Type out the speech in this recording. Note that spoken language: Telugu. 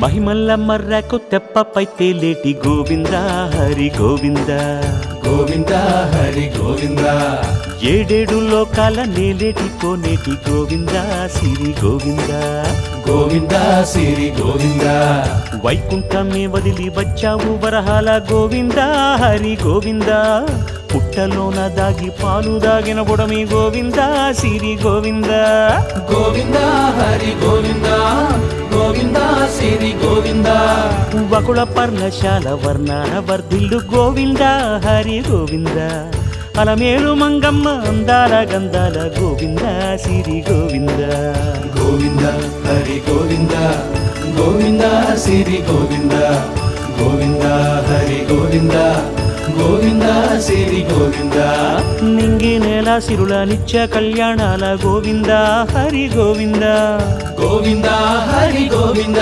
మహిమల్ల మర్రకు తెప్పపై తేలేటి గోవింద హరి గోవింద గోవింద హరి గోవింద ఏడేడు లోకాల నేలేటి కోనేటి గోవింద సిరి గోవింద గోవింద సిరి గోవింద వైకుంఠమే వదిలి వచ్చావు వరహాల గోవింద హరి గోవింద పుట్టలోన దాగి పాలు దాగిన బుడమి గోవింద సిరి గోవింద గోవింద హరి గోవింద గోవింద సిరి గోవింద వకుళ పర్ణశాల వర్ణాన వర్ధిల్లు గోవింద హరి గోవింద అలమేలు మంగమ్మ అందాల గంధాల గోవింద సిరి గోవింద గోవింద హరి గోవింద గోవింద సిరి గోవింద గోవింద హరి గోవింద గోవింద సిరి గోవింద నింగి నేల సిరుల నిత్య కళ్యాణాల గోవింద హరి గోవింద గోవింద హరి గోవింద